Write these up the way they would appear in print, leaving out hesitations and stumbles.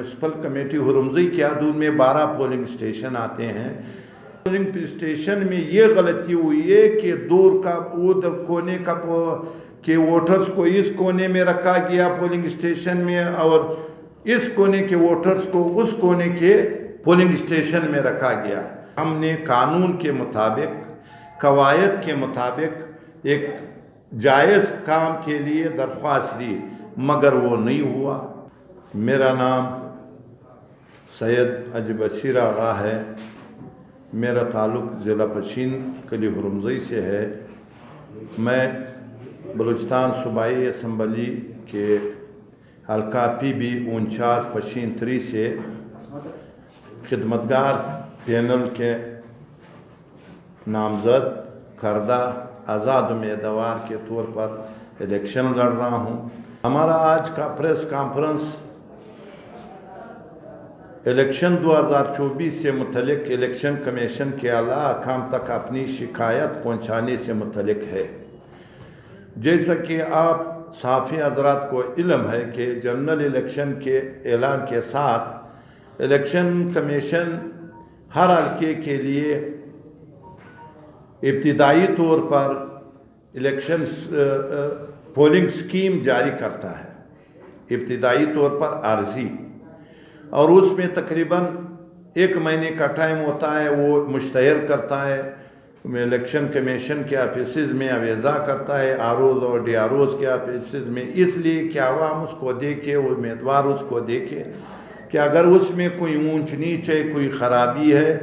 Municipal committee हुरमज़ई की हदूद में 12 पोलिंग स्टेशन आते हैं। पोलिंग स्टेशन में ये गलती हुई है कि दूर का उधर कोने का के वोटर्स को इस कोने में रखा गया पोलिंग स्टेशन में, और इस कोने के वोटर्स को उस कोने के पोलिंग स्टेशन में रखा गया। हमने कानून के मुताबिक, कवायद के मुताबिक एक जायज़ काम के लिए दरख्वास्त दी, मगर वो नहीं हुआ। मेरा नाम सैयद अजब बशीर आगा है। मेरा ताल्लुक़ ज़िला पशीन कली हुरमज़ई से है। मैं बलूचिस्तान सूबाई असम्बली के हल्का PB 49 पशीन 3 से खिदमतगार पैनल के नामज़द करदा आज़ाद उम्मीदवार के तौर पर इलेक्शन लड़ रहा हूँ। हमारा आज का प्रेस कॉन्फ्रेंस इलेक्शन 2024 से मुतल्लिक इलेक्शन कमीशन के आला अहकाम तक अपनी शिकायत पहुँचाने से मुतल्लिक है। जैसा कि आप साफ़ी हज़रात को इल्म है कि जनरल इलेक्शन के ऐलान के साथ इलेक्शन कमीशन हर हल्के के लिए इब्तिदाई तौर पर इलेक्शन पोलिंग स्कीम जारी करता है, इब्तिदाई तौर पर आर्जी, और उसमें तकरीबन 1 महीने का टाइम होता है। वो मुश्तहर करता है, इलेक्शन कमीशन के ऑफिस में अवेज़ा करता है, ROs और DROs के ऑफिस में, इसलिए कि आवाम उसको देखे, उम्मीदवार उसको देखे कि अगर उसमें कोई ऊंच नीच है, कोई ख़राबी है,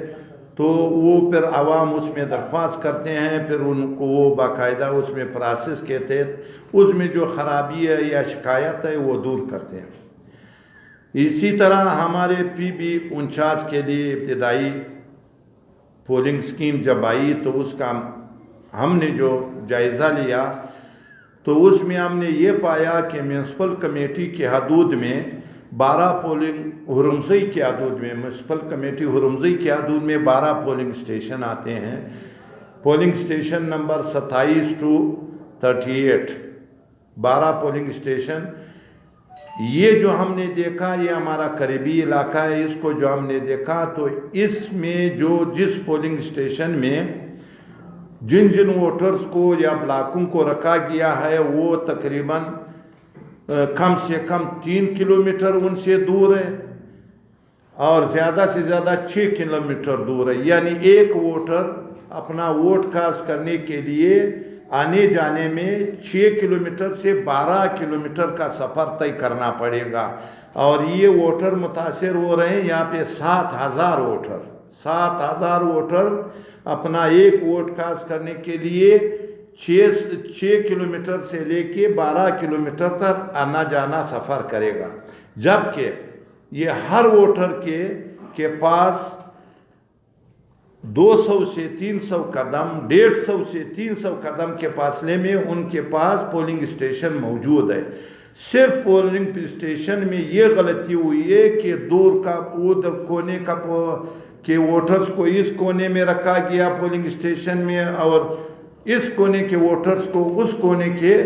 तो वो फिर आवाम उसमें दरख्वास्त करते हैं, फिर उनको वो बाकायदा उसमें प्रोसेस के तहत उसमें जो ख़राबी है या शिकायत है वो दूर करते हैं। इसी तरह हमारे PB 49 के लिए इब्तिदाई पोलिंग स्कीम जब आई तो उसका हमने जो जायज़ा लिया तो उसमें हमने ये पाया कि म्यूनसिपल कमेटी के हदूद में 12 पोलिंग हुरमज़ई के हदूद में, म्यूनसिपल कमेटी हुरमज़ई के हदूद में 12 पोलिंग स्टेशन आते हैं। Polling station number 27 to 38, 12 polling station. ये जो हमने देखा, ये हमारा करीबी इलाका है, इसको जो हमने देखा तो इसमें जो जिस पोलिंग स्टेशन में जिन जिन वोटर्स को या ब्लॉकों को रखा गया है वो तकरीबन कम से कम 3 किलोमीटर उनसे दूर है और ज़्यादा से ज़्यादा 6 किलोमीटर दूर है। यानी एक वोटर अपना वोट कास्ट करने के लिए आने जाने में 6 किलोमीटर से 12 किलोमीटर का सफ़र तय करना पड़ेगा। और ये वोटर मुतासर हो रहे हैं। यहाँ पे 7,000 वोटर अपना एक वोट कास्ट करने के लिए 6 किलोमीटर से लेके 12 किलोमीटर तक आना जाना सफ़र करेगा, जबकि ये हर वोटर के पास 200 से 300 कदम, 150 से 300 कदम के फासले में उनके पास पोलिंग स्टेशन मौजूद है। सिर्फ पोलिंग स्टेशन में ये गलती हुई है कि दूर का उधर कोने का के वोटर्स को इस कोने में रखा गया पोलिंग स्टेशन में, और इस कोने के वोटर्स को उस कोने के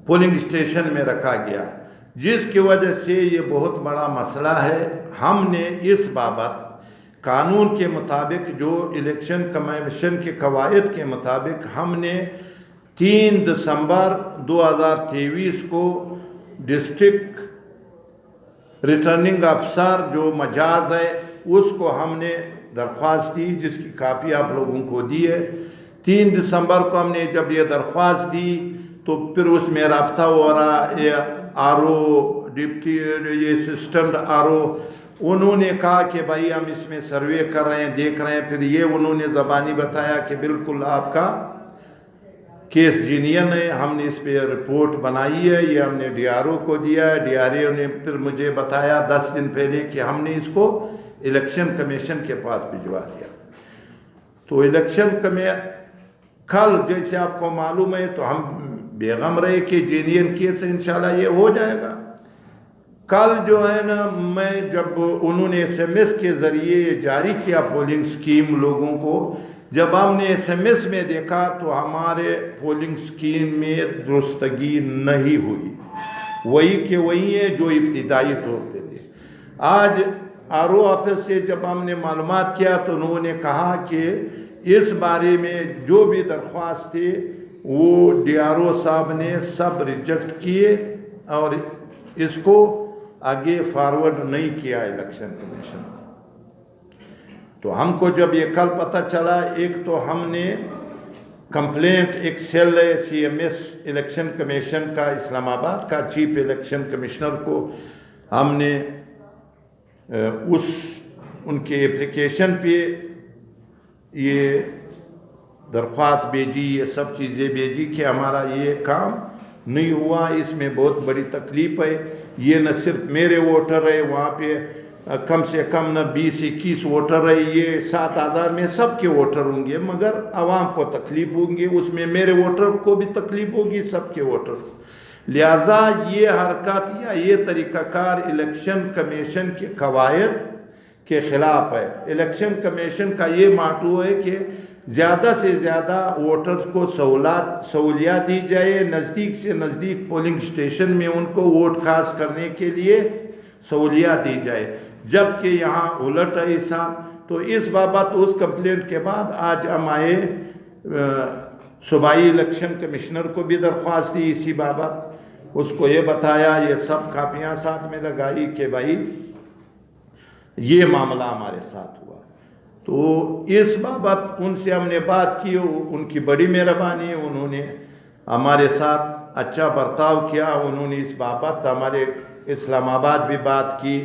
पोलिंग स्टेशन में रखा गया, जिसकी वजह से ये बहुत बड़ा मसला है। हमने इस बाबत कानून के मुताबिक, जो इलेक्शन कमीशन के कवायद के मुताबिक, हमने 3 दिसंबर 2023 को डिस्ट्रिक्ट रिटर्निंग अफसर जो मजाज है उसको हमने दरख्वास्त दी, जिसकी कापी आप लोगों को दी है। 3 दिसंबर को हमने जब ये दरख्वास्त दी तो फिर उसमें रब्ता हो रहा, ये RO डिप्टी ये असिस्टेंट RO उन्होंने कहा कि भाई हम इसमें सर्वे कर रहे हैं, देख रहे हैं। फिर ये उन्होंने ज़बानी बताया कि बिल्कुल आपका केस जीनियन है, हमने इस पे रिपोर्ट बनाई है, ये हमने DRO को दिया है। DRO ने फिर मुझे बताया 10 दिन पहले कि हमने इसको इलेक्शन कमीशन के पास भिजवा दिया। तो इलेक्शन कल जैसे आपको मालूम है तो हम बेगम रहे कि जीनियन केस इंशाल्लाह ये हो जाएगा। कल जो है ना, मैं जब उन्होंने SMS के ज़रिए जारी किया पोलिंग स्कीम लोगों को, जब हमने SMS में देखा तो हमारे पोलिंग स्कीम में दुरुस्तगी नहीं हुई, वही के वही है जो इब्तिदाई तौर पे थी। آج RO آفس سے جب ہم نے معلومات کیا تو انہوں نے کہا کہ اس بارے میں جو بھی درخواست تھی وہ DRO صاحب نے سب ریجیکٹ کیے اور اس کو آگے فارورڈ نہیں کیا الیکشن کمیشن۔ تو ہم کو جب یہ کل پتہ چلا، ایک تو ہم نے کمپلینٹ، ایک سیل ہے CMS الیکشن کمیشن کا اسلام آباد کا، چیف الیکشن کمشنر کو ہم نے ان کے اپلیکیشن پہ یہ درخواست بھیجی، یہ سب چیزیں بھیجی کہ ہمارا یہ کام نہیں ہوا، اس میں بہت بڑی تکلیف ہے۔ یہ نہ صرف میرے ووٹر ہے، وہاں پہ کم سے کم نہ 20-21 ووٹر ہے، یہ 7,000 میں سب کے ووٹر ہوں گے، مگر عوام کو تکلیف ہوں گی، اس میں میرے ووٹر کو بھی تکلیف ہوگی، سب کے ووٹر کو۔ لہٰذا یہ حرکت یا یہ طریقہ کار الیکشن کمیشن کے قواعد کے خلاف ہے۔ الیکشن کمیشن کا یہ ماٹو ہے کہ زیادہ سے زیادہ ووٹرز کو سہولیات دی جائے، نزدیک سے نزدیک پولنگ اسٹیشن میں ان کو ووٹ کاسٹ کرنے کے لیے سہولیات دی جائے، جبکہ یہاں الٹ ہے حساب۔ تو اس بابت اس کمپلینٹ کے بعد آج ہم آئے، صوبائی الیکشن کمشنر کو بھی درخواست دی اسی بابت، اس کو یہ بتایا، یہ سب کاپیاں ساتھ میں لگائی کہ بھائی یہ معاملہ ہمارے ساتھ ہوا۔ تو اس بابت ان سے ہم نے بات کی، ان کی بڑی مہربانی، انہوں نے ہمارے ساتھ اچھا برتاؤ کیا، انہوں نے اس بابت ہمارے اسلام آباد بھی بات کی،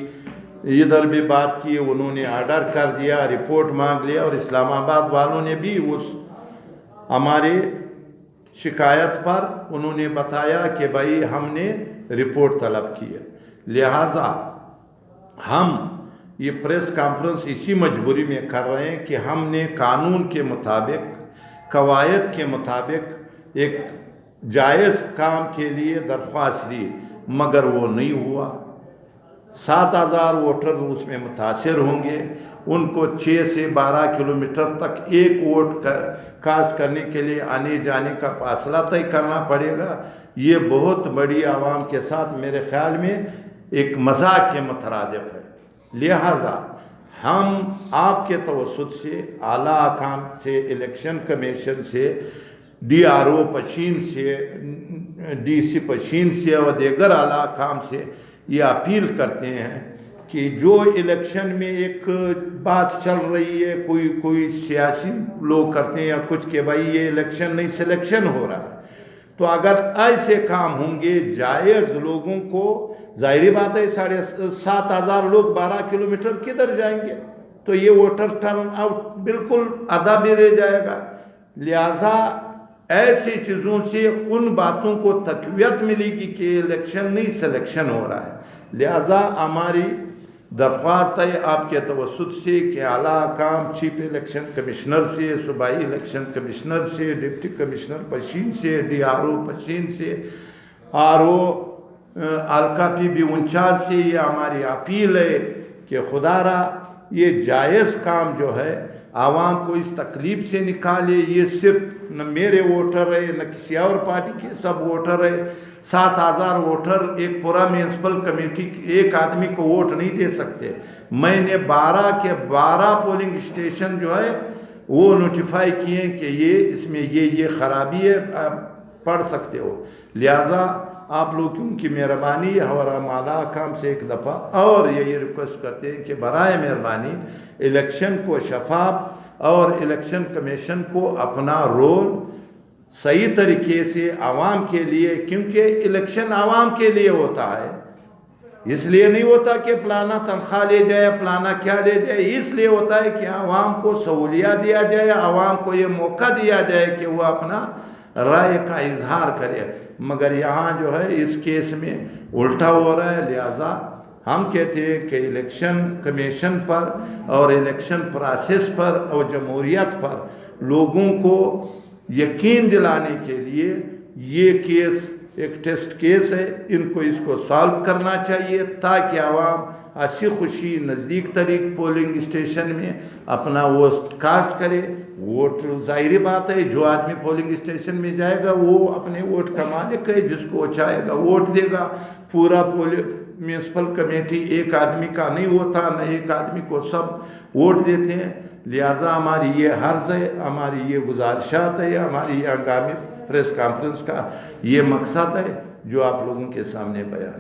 ادھر بھی بات کی، انہوں نے آرڈر کر دیا، رپورٹ مانگ لیا، اور اسلام آباد والوں نے بھی اس ہمارے شکایت پر انہوں نے بتایا کہ بھائی ہم نے رپورٹ طلب کی ہے۔ لہٰذا ہم یہ پریس کانفرنس اسی مجبوری میں کر رہے ہیں کہ ہم نے قانون کے مطابق، قواعد کے مطابق ایک جائز کام کے لیے درخواست دی، مگر وہ نہیں ہوا۔ 7,000 ووٹر اس میں متاثر ہوں گے، ان کو 6 سے 12 کلومیٹر تک ایک ووٹ کاسٹ کرنے کے لیے آنے جانے کا فاصلہ طے کرنا پڑے گا۔ یہ بہت بڑی عوام کے ساتھ میرے خیال میں ایک مذاق کے مترادف ہے۔ لہٰذا ہم آپ کے توسط سے، اعلیٰ حکام سے، الیکشن کمیشن سے، DRO پشین سے، DC پشین سے اور دیگر اعلیٰ حکام سے یہ اپیل کرتے ہیں کہ جو الیکشن میں ایک بات چل رہی ہے، کوئی سیاسی لوگ کرتے ہیں یا کچھ کہ بھائی یہ الیکشن نہیں سلیکشن ہو رہا ہے، تو اگر ایسے کام ہوں گے جائز، لوگوں کو ظاہری بات ہے 7,500 لوگ 12 کلومیٹر کدھر جائیں گے، تو یہ ووٹر ٹرن آؤٹ بالکل آدھا بھی رہ جائے گا۔ لہٰذا ایسی چیزوں سے ان باتوں کو تقویت ملے گی کہ الیکشن نہیں سلیکشن ہو رہا ہے۔ لہٰذا ہماری درخواست ہے آپ کے توسط سے کہ اعلیٰ حکام، چیف الیکشن کمشنر سے، صوبائی الیکشن کمشنر سے، ڈپٹی کمشنر پشین سے، DRO پشین سے، RO حلقہ بھی انچارج سے یہ ہماری اپیل ہے کہ خدا را یہ جائز کام جو ہے عوام کو اس تکلیف سے نکالے۔ یہ صرف نہ میرے ووٹر ہے نہ کسی اور پارٹی کے سب ووٹر ہے، 7,000 ووٹر ایک پورا میونسپل کمیٹی ایک آدمی کو ووٹ نہیں دے سکتے۔ میں نے 12 کے 12 پولنگ اسٹیشن جو ہے وہ نوٹیفائی کیے کہ یہ اس میں یہ خرابی ہے، پڑھ سکتے ہو۔ لہٰذا آپ لوگوں کی مہربانی اور اعلیٰ حکام سے ایک دفعہ اور یہی ریکویسٹ کرتے ہیں کہ برائے مہربانی الیکشن کو شفاف اور الیکشن کمیشن کو اپنا رول صحیح طریقے سے عوام کے لیے، کیونکہ الیکشن عوام کے لیے ہوتا ہے، اس لیے نہیں ہوتا کہ پلانا تنخواہ لے جائے، پلانا کیا لے جائے، اس لیے ہوتا ہے کہ عوام کو سہولیات دیا جائے، عوام کو یہ موقع دیا جائے کہ وہ اپنا رائے کا اظہار کرے۔ مگر یہاں جو ہے اس کیس میں الٹا ہو رہا ہے۔ لہٰذا ہم کہتے ہیں کہ الیکشن کمیشن پر اور الیکشن پروسیس پر اور جمہوریت پر لوگوں کو یقین دلانے کے لیے یہ کیس ایک ٹیسٹ کیس ہے، ان کو اس کو سالو کرنا چاہیے تاکہ عوام ہنسی خوشی نزدیک ترین پولنگ اسٹیشن میں اپنا ووٹ کاسٹ کرے۔ ووٹ ظاہری بات ہے جو آدمی پولنگ اسٹیشن میں جائے گا وہ اپنے ووٹ کا مالک ہے، جس کو چاہے گا ووٹ دے گا۔ پورا म्यूनसिपल कमेटी एक आदमी का नहीं होता, न एक आदमी को सब वोट देते हैं। लिहाजा हमारी ये हर्ज है, हमारी ये गुजारिशात है, हमारी ये आगामी प्रेस कॉन्फ्रेंस का ये मकसद है जो आप लोगों के सामने बयान है।